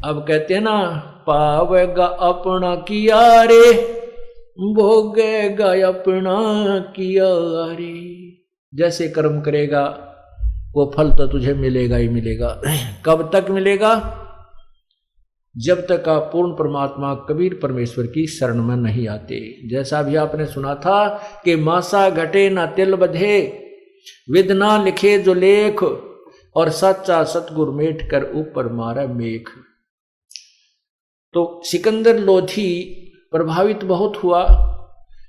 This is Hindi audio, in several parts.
अब कहते हैं ना, पावेगा अपना किया रे, भोगेगा अपना किया रे। जैसे कर्म करेगा वो फल तो तुझे मिलेगा ही मिलेगा। कब तक मिलेगा? जब तक आप पूर्ण परमात्मा कबीर परमेश्वर की शरण में नहीं आते। जैसा भी आपने सुना था कि मासा घटे ना तिल बधे, विद ना लिखे जो लेख, और सच्चा सतगुरु मेट कर ऊपर मारा मेघ। तो सिकंदर लोधी प्रभावित बहुत हुआ,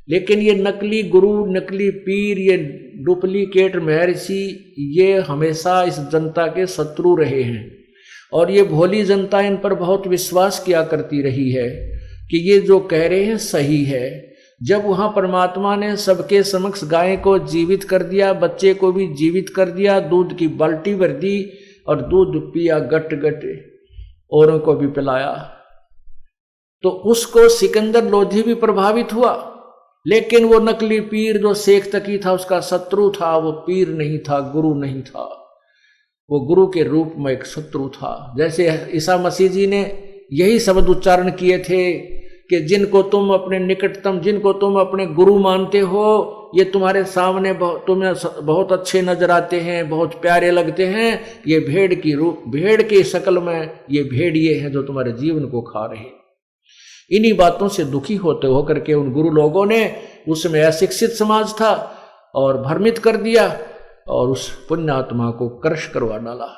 लेकिन ये नकली गुरु, नकली पीर, ये डुप्लीकेट महर्षि, ये हमेशा इस जनता के शत्रु रहे हैं। और ये भोली जनता इन पर बहुत विश्वास किया करती रही है कि ये जो कह रहे हैं सही है। जब वहां परमात्मा ने सबके समक्ष गाय को जीवित कर दिया, बच्चे को भी जीवित कर दिया, दूध की बाल्टी भर दी और दूध पिया गट गट, औरों को भी पिलाया, तो उसको सिकंदर लोधी भी प्रभावित हुआ। लेकिन वो नकली पीर जो शेख तकी था उसका शत्रु था, वो पीर नहीं था, गुरु नहीं था, वो गुरु के रूप में एक शत्रु था। जैसे ईसा मसीह जी ने यही शब्द उच्चारण किए थे कि जिनको तुम अपने निकटतम, जिनको तुम अपने गुरु मानते हो, ये तुम्हारे सामने तुम्हें बहुत अच्छे नजर आते हैं, बहुत प्यारे लगते हैं, ये भेड़ की शक्ल में ये भेड़िए हैं जो तुम्हारे जीवन को खा रहे हैं। इन्हीं बातों से दुखी होते होकर के उन गुरु लोगों ने, उसमें अशिक्षित समाज था, और भ्रमित कर दिया और उस पुण्यात्मा को क्रश करवा डाला।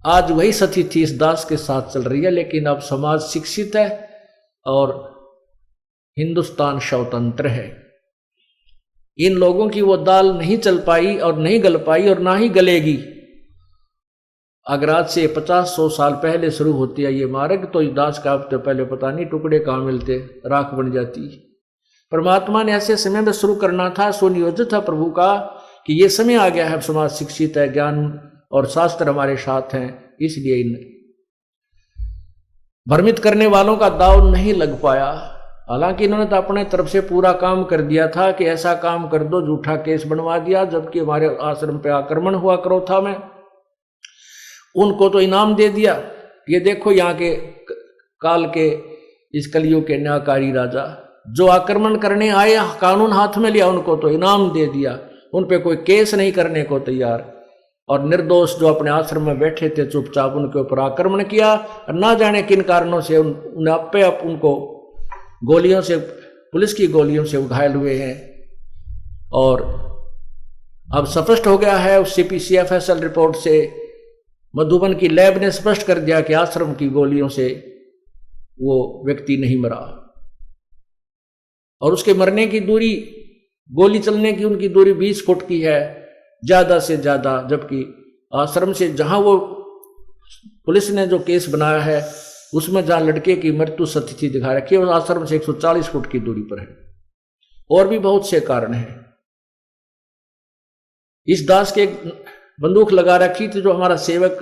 आज वही स्थिति इस दास के साथ चल रही है, लेकिन अब समाज शिक्षित है और हिंदुस्तान स्वतंत्र है। इन लोगों की वो दाल नहीं चल पाई और नहीं गल पाई और ना ही गलेगी। अगर आज से 50-100 साल पहले शुरू होती है ये मार्ग, तो इस दास का हफ्ते पहले पता नहीं टुकड़े कहाँ मिलते, राख बन जाती। परमात्मा ने ऐसे समय में शुरू करना था, सुनियोजित था प्रभु का कि ये समय आ गया है, समाज शिक्षित है, ज्ञान और शास्त्र हमारे साथ हैं, इसलिए इन भ्रमित करने वालों का दाव नहीं लग पाया। हालांकि इन्होंने तो अपने तरफ से पूरा काम कर दिया था कि ऐसा काम कर दो, झूठा केस बनवा दिया, जबकि हमारे आश्रम पे आक्रमण हुआ करो था, मैं उनको तो इनाम दे दिया। ये देखो यहाँ के काल के इस कलयुग के न्यायकारी राजा जो आक्रमण करने आए, कानून हाथ में लिया, उनको तो इनाम दे दिया, उन पे कोई केस नहीं करने को तैयार, और निर्दोष जो अपने आश्रम में बैठे थे चुपचाप उनके ऊपर आक्रमण किया। और ना जाने किन कारणों से उनको गोलियों से, पुलिस की गोलियों से घायल हुए हैं। और अब स्पष्ट हो गया है उस CPCFSL रिपोर्ट से, मधुबन की लैब ने स्पष्ट कर दिया कि आश्रम की गोलियों से वो व्यक्ति नहीं मरा, और उसके मरने की दूरी, गोली चलने की उनकी दूरी 20 फुट की है ज्यादा से ज्यादा, जबकि आश्रम से जहां वो पुलिस ने जो केस बनाया है उसमें जहां लड़के की मृत्यु स्थिति दिखा रखी है, उस आश्रम से 140 फुट की दूरी पर है। और भी बहुत से कारण हैं। इस दास के बंदूक लगा रखी थी जो हमारा सेवक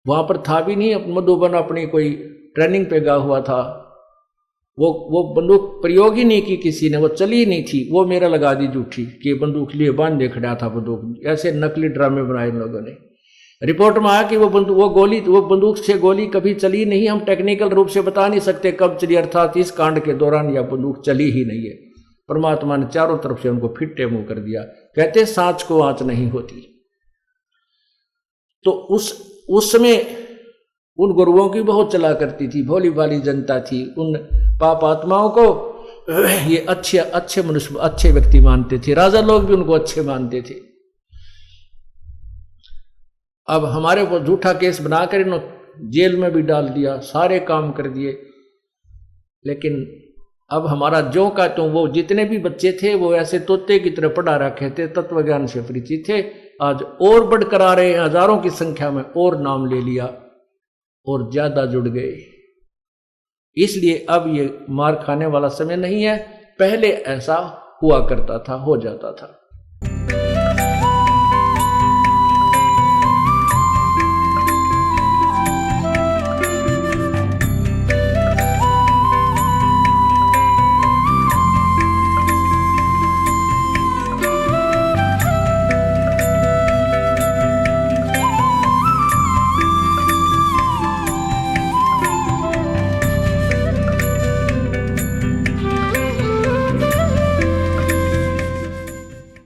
वहां पर था भी नहीं, मधुबन अपनी कोई ट्रेनिंग पे गया हुआ था, वो बंदूक प्रयोग ही नहीं की किसी ने, वो चली ही नहीं थी, वो मेरा लगा दी झूठी कि बंदूक लिए बांध खड़ा था बंदूक। ऐसे नकली ड्रामे बनाए इन लोगों ने। रिपोर्ट में आया कि वो बंदूक से गोली कभी चली नहीं। हम टेक्निकल रूप से बता नहीं सकते कब चली, अर्थात इस कांड के दौरान यह बंदूक चली ही नहीं है। परमात्मा ने चारों तरफ से उनको फिट्टे मुंह कर दिया। कहते सांच को आंच नहीं होती। तो उस समय उन गुरुओं की बहुत चला करती थी, भोली भाली जनता थी। उन पाप आत्माओं को ये अच्छे मनुष्य, अच्छे व्यक्ति मानते थे। राजा लोग भी उनको अच्छे मानते थे। अब हमारे को झूठा केस बनाकर इन्होंने जेल में भी डाल दिया, सारे काम कर दिए। लेकिन अब हमारा जो का तो वो जितने भी बच्चे थे वो ऐसे तोते की तरह पढ़ा रखे थे, तत्व ज्ञान से परिचित थे। आज और बढ़कर आ रहे हैं, हजारों की संख्या में और नाम ले लिया और ज्यादा जुड़ गए। इसलिए अब ये मार खाने वाला समय नहीं है, पहले ऐसा हुआ करता था, हो जाता था।